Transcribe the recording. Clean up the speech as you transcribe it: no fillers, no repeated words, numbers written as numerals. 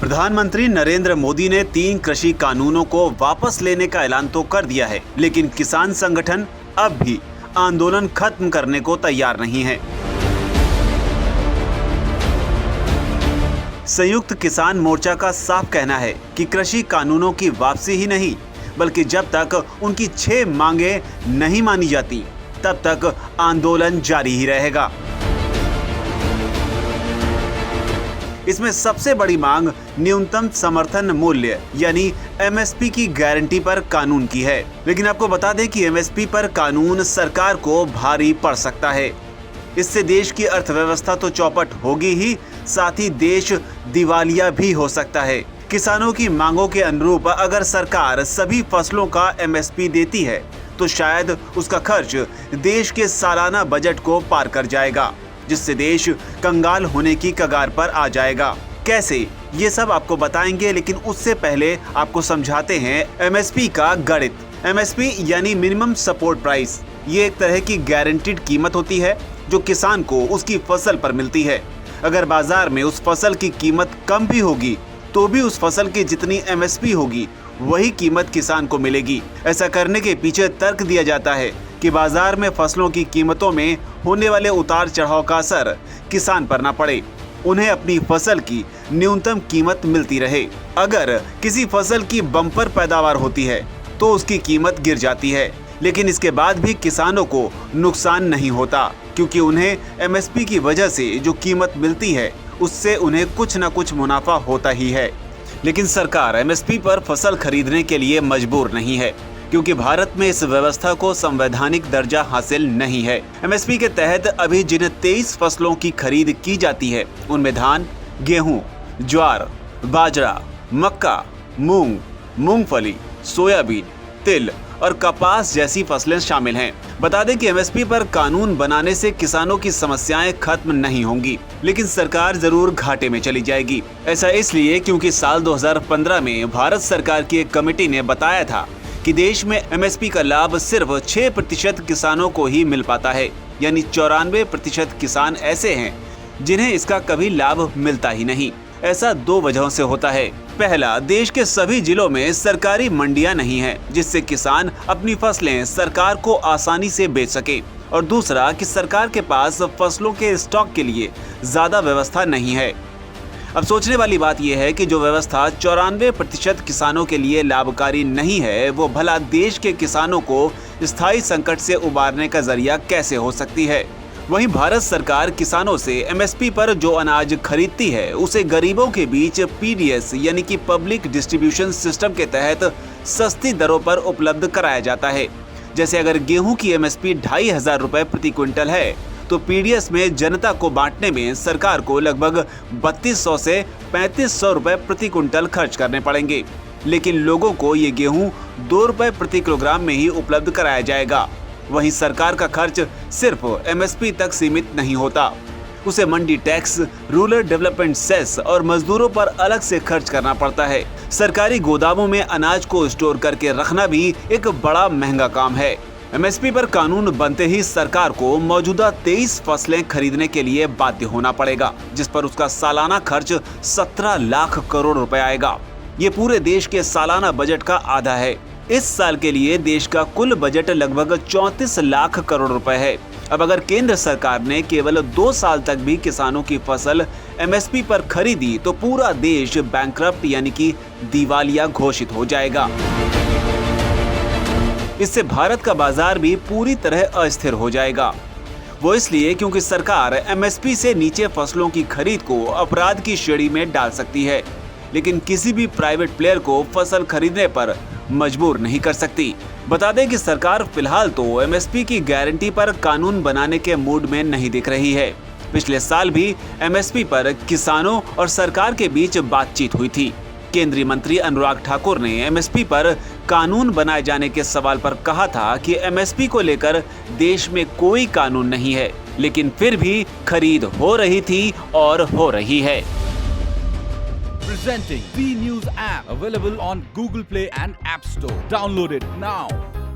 प्रधानमंत्री नरेंद्र मोदी ने 3 कृषि कानूनों को वापस लेने का ऐलान तो कर दिया है, लेकिन किसान संगठन अब भी आंदोलन खत्म करने को तैयार नहीं है। संयुक्त किसान मोर्चा का साफ कहना है कि कृषि कानूनों की वापसी ही नहीं, बल्कि जब तक उनकी 6 मांगे नहीं मानी जाती, तब तक आंदोलन जारी ही रहेगा। इसमें सबसे बड़ी मांग न्यूनतम समर्थन मूल्य यानी एमएसपी की गारंटी पर कानून की है। लेकिन आपको बता दें कि एमएसपी पर कानून सरकार को भारी पड़ सकता है। इससे देश की अर्थव्यवस्था तो चौपट होगी ही, साथ ही देश दिवालिया भी हो सकता है। किसानों की मांगों के अनुरूप अगर सरकार सभी फसलों का एमएसपी देती है तो शायद उसका खर्च देश के सालाना बजट को पार कर जाएगा, जिससे देश कंगाल होने की कगार पर आ जाएगा। कैसे, ये सब आपको बताएंगे, लेकिन उससे पहले आपको समझाते हैं एमएसपी का गणित। एमएसपी यानी मिनिमम सपोर्ट प्राइस, ये एक तरह की गारंटीड कीमत होती है जो किसान को उसकी फसल पर मिलती है। अगर बाजार में उस फसल की कीमत कम भी होगी तो भी उस फसल की जितनी एमएसपी होगी वही कीमत किसान को मिलेगी। ऐसा करने के पीछे तर्क दिया जाता है कि बाजार में फसलों की कीमतों में होने वाले उतार चढ़ाव का असर किसान पर ना पड़े, उन्हें अपनी फसल की न्यूनतम कीमत मिलती रहे। अगर किसी फसल की बम्पर पैदावार होती है तो उसकी कीमत गिर जाती है, लेकिन इसके बाद भी किसानों को नुकसान नहीं होता, क्योंकि उन्हें एमएसपी की वजह से जो कीमत मिलती है उससे उन्हें कुछ न कुछ मुनाफा होता ही है। लेकिन सरकार एमएसपी पर फसल खरीदने के लिए मजबूर नहीं है, क्योंकि भारत में इस व्यवस्था को संवैधानिक दर्जा हासिल नहीं है। एमएसपी के तहत अभी जिन 23 फसलों की खरीद की जाती है उनमें धान, गेहूं, ज्वार, बाजरा, मक्का, मूंग, मूंगफली, सोयाबीन, तिल और कपास जैसी फसलें शामिल हैं। बता दें कि एमएसपी पर कानून बनाने से किसानों की समस्याएं खत्म नहीं होंगी, लेकिन सरकार जरूर घाटे में चली जाएगी। ऐसा इसलिए क्योंकि साल 2015 में भारत सरकार की एक कमेटी ने बताया था कि देश में एमएसपी का लाभ सिर्फ 6% किसानों को ही मिल पाता है, यानी 94% किसान ऐसे हैं जिन्हें इसका कभी लाभ मिलता ही नहीं। ऐसा 2 वजहों से होता है। पहला, देश के सभी जिलों में सरकारी मंडियां नहीं है जिससे किसान अपनी फसलें सरकार को आसानी से बेच सके, और दूसरा कि सरकार के पास फसलों के स्टॉक के लिए ज्यादा व्यवस्था नहीं है। अब सोचने वाली बात यह है कि जो व्यवस्था 94% किसानों के लिए लाभकारी नहीं है, वो भला देश के किसानों को स्थायी संकट से उबारने का जरिया कैसे हो सकती है। वहीं भारत सरकार किसानों से एमएसपी पर जो अनाज खरीदती है उसे गरीबों के बीच पीडीएस यानी कि पब्लिक डिस्ट्रीब्यूशन सिस्टम के तहत सस्ती दरों पर उपलब्ध कराया जाता है। जैसे अगर गेहूं की एमएसपी 2500 रुपए प्रति क्विंटल है तो पीडीएस में जनता को बांटने में सरकार को लगभग 3200 से 3500 रुपए प्रति क्विंटल खर्च करने पड़ेंगे, लेकिन लोगों को ये गेहूं 2 रुपए प्रति किलोग्राम में ही उपलब्ध कराया जाएगा। वहीं सरकार का खर्च सिर्फ एमएसपी तक सीमित नहीं होता, उसे मंडी टैक्स, रूरल डेवलपमेंट सेस और मजदूरों पर अलग से खर्च करना पड़ता है। सरकारी गोदामों में अनाज को स्टोर करके रखना भी एक बड़ा महंगा काम है। एमएसपी पर कानून बनते ही सरकार को मौजूदा 23 फसलें खरीदने के लिए बाध्य होना पड़ेगा, जिस पर उसका सालाना खर्च 17 लाख करोड़ रुपए आएगा। ये पूरे देश के सालाना बजट का आधा है। इस साल के लिए देश का कुल बजट लगभग 34 लाख करोड़ रुपए है। अब अगर केंद्र सरकार ने केवल 2 साल तक भी किसानों की फसल एमएसपी पर खरीदी तो पूरा देश बैंकरप्ट यानी कि दिवालिया घोषित हो जाएगा। इससे भारत का बाजार भी पूरी तरह अस्थिर हो जाएगा। वो इसलिए क्योंकि सरकार एमएसपी से नीचे फसलों की खरीद को अपराध की श्रेणी में डाल सकती है, लेकिन किसी भी प्राइवेट प्लेयर को फसल खरीदने पर मजबूर नहीं कर सकती। बता दें कि सरकार फिलहाल तो एमएसपी की गारंटी पर कानून बनाने के मूड में नहीं दिख रही है। पिछले साल भी एमएसपी पर किसानों और सरकार के बीच बातचीत हुई थी। केंद्रीय मंत्री अनुराग ठाकुर ने एमएसपी पर कानून बनाए जाने के सवाल पर कहा था कि एमएसपी को लेकर देश में कोई कानून नहीं है, लेकिन फिर भी खरीद हो रही थी और हो रही है। Presenting the News app, available on Google Play and App Store. Download it now.